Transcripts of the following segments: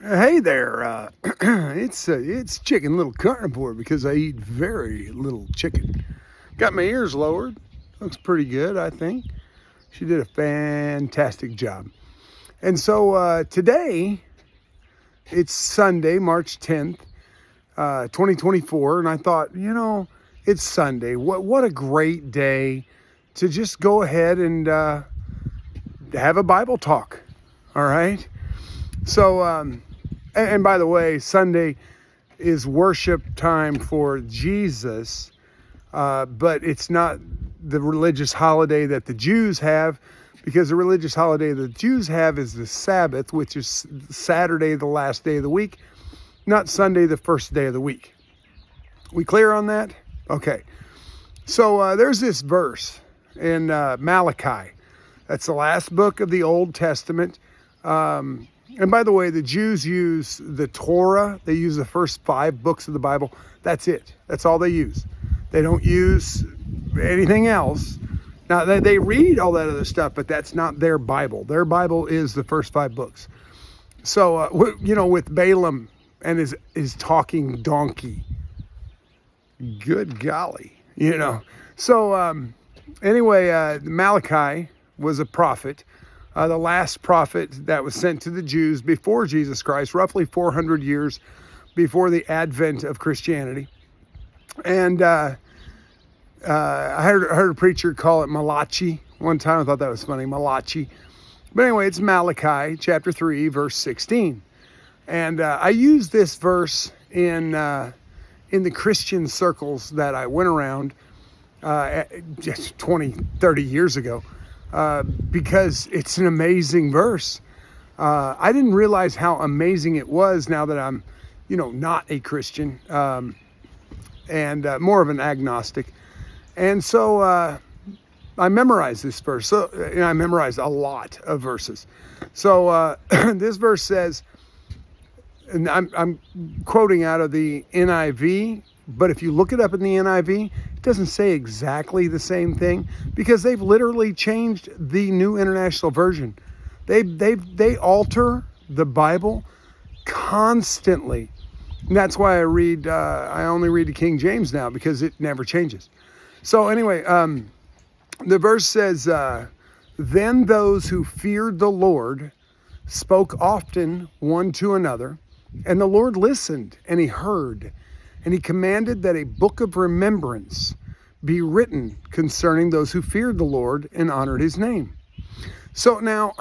Hey there, it's Chicken Little Carnivore because I eat very little chicken. Got my ears lowered. Looks pretty good, I think. She did a fantastic job. And so today, it's Sunday, March 10th, 2024, and I thought, it's Sunday. What a great day to just go ahead and have a Bible talk. All right. So, and by the way, Sunday is worship time for Jesus, but it's not the religious holiday that the Jews have, because the religious holiday the Jews have is the Sabbath, which is Saturday, the last day of the week, not Sunday, the first day of the week. We clear on that? Okay. So there's this verse in Malachi. That's the last book of the Old Testament. And by the way, the Jews use the Torah. They use the first 5 books of the Bible. That's it. That's all they use. They don't use anything else. Now, they read all that other stuff, but that's not their Bible. Their Bible is the first 5 books. So, with Balaam and his talking donkey. Good golly, So, anyway, Malachi was a prophet. The last prophet that was sent to the Jews before Jesus Christ, roughly 400 years before the advent of Christianity. And I heard a preacher call it Malachi one time. I thought that was funny, Malachi. But anyway, it's Malachi chapter 3, verse 16. And I used this verse in the Christian circles that I went around just 20, 30 years ago. Because it's an amazing verse. I didn't realize how amazing it was now that I'm, not a Christian and more of an agnostic. And so I memorized this verse. So I memorized a lot of verses. So this verse says, and I'm quoting out of the NIV, but if you look it up in the NIV, it doesn't say exactly the same thing, because they've literally changed the New International Version. They alter the Bible constantly. And that's why I only read the King James now, because it never changes. So anyway, the verse says, then those who feared the Lord spoke often one to another, and the Lord listened, and he heard. And he commanded that a book of remembrance be written concerning those who feared the Lord and honored his name. So now,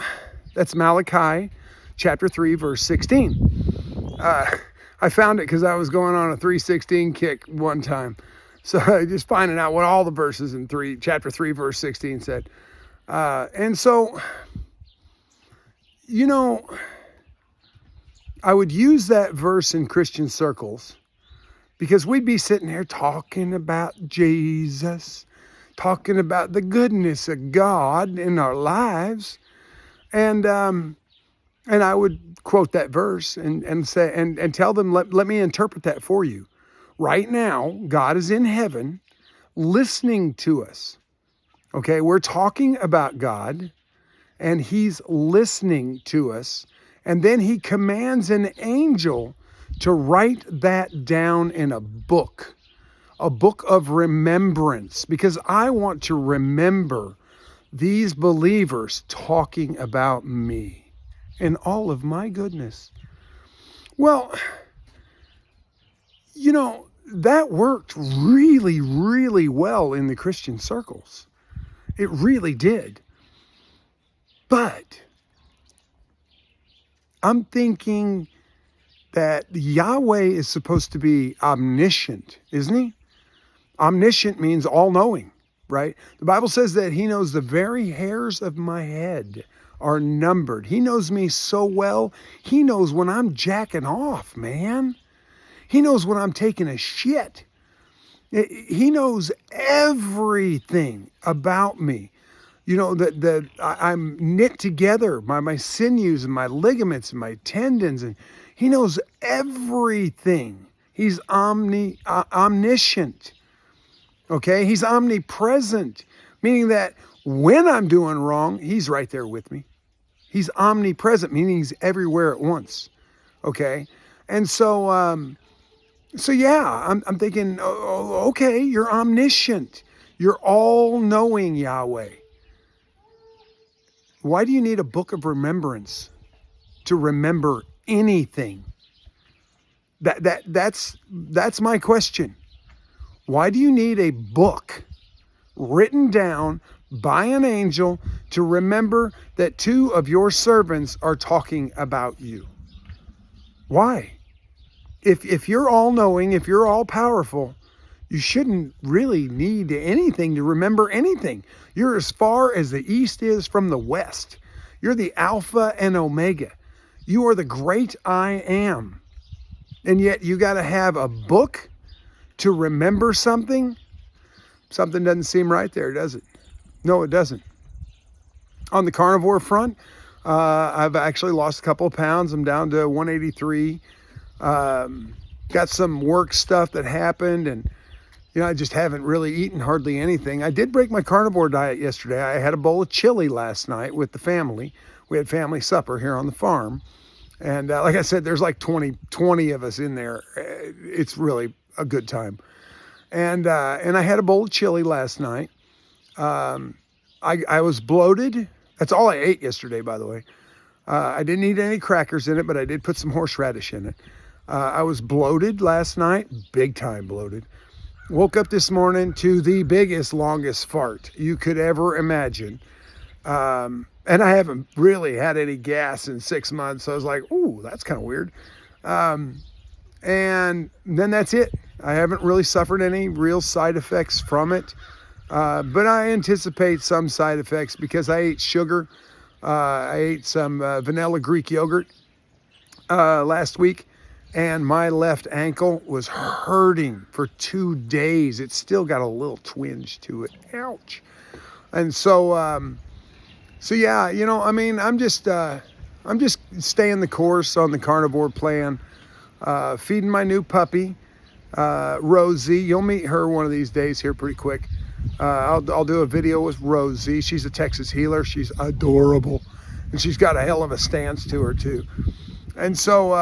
that's Malachi chapter 3, verse 16. I found it because I was going on a 316 kick one time. So just finding out what all the verses in chapter 3, verse 16 said. And so, I would use that verse in Christian circles, because we'd be sitting there talking about Jesus, talking about the goodness of God in our lives. And I would quote that verse and say, and tell them, let me interpret that for you. Right now, God is in heaven listening to us. Okay, we're talking about God, and he's listening to us. And then he commands an angel to write that down in a book of remembrance, because I want to remember these believers talking about me and all of my goodness. Well, that worked really, really well in the Christian circles. It really did. But I'm thinking that Yahweh is supposed to be omniscient, isn't he? Omniscient means all-knowing, right? The Bible says that he knows the very hairs of my head are numbered. He knows me so well. He knows when I'm jacking off, man. He knows when I'm taking a shit. He knows everything about me. That I'm knit together by my sinews and my ligaments and my tendons, and he knows everything. He's omniscient. Okay, he's omnipresent, meaning that when I'm doing wrong, he's right there with me. He's omnipresent, meaning he's everywhere at once. Okay. And so yeah, I'm thinking, okay, you're omniscient. You're all knowing, Yahweh. Why do you need a book of remembrance to remember anything? That's my question. Why do you need a book written down by an angel to remember that two of your servants are talking about you? Why? If you're all knowing, if you're all powerful, you shouldn't really need anything to remember anything. You're as far as the east is from the west. You're the Alpha and Omega. You are the great I am. And yet you got to have a book to remember something? Something doesn't seem right there, does it? No, it doesn't. On the carnivore front, I've actually lost a couple of pounds. I'm down to 183. Got some work stuff that happened, and I just haven't really eaten hardly anything. I did break my carnivore diet yesterday. I had a bowl of chili last night with the family. We had family supper here on the farm. And like I said, there's like 20 of us in there. It's really a good time. And I had a bowl of chili last night. I was bloated. That's all I ate yesterday, by the way. I didn't eat any crackers in it, but I did put some horseradish in it. I was bloated last night, big time bloated. Woke up this morning to the biggest, longest fart you could ever imagine. And I haven't really had any gas in 6 months. So I was like, ooh, that's kind of weird. And then that's it. I haven't really suffered any real side effects from it. But I anticipate some side effects because I ate sugar. I ate some vanilla Greek yogurt last week. And my left ankle was hurting for 2 days. It's still got a little twinge to it. Ouch. And so yeah, I'm just staying the course on the carnivore plan. Feeding my new puppy, Rosie. You'll meet her one of these days here pretty quick. I'll do a video with Rosie. She's a Texas healer. She's adorable, and she's got a hell of a stance to her too. And so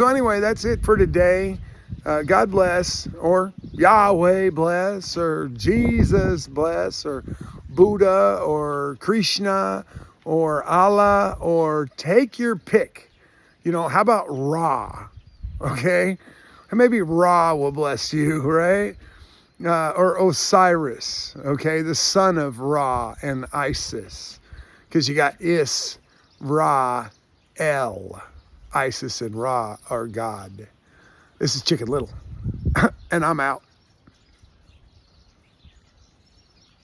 anyway, that's it for today. God bless, or Yahweh bless, or Jesus bless, or Buddha, or Krishna, or Allah, or take your pick. How about Ra? Okay? And maybe Ra will bless you, right? Or Osiris, okay? The son of Ra and Isis. Because you got Is, Ra, El. Isis and Ra are God. This is Chicken Little, and I'm out.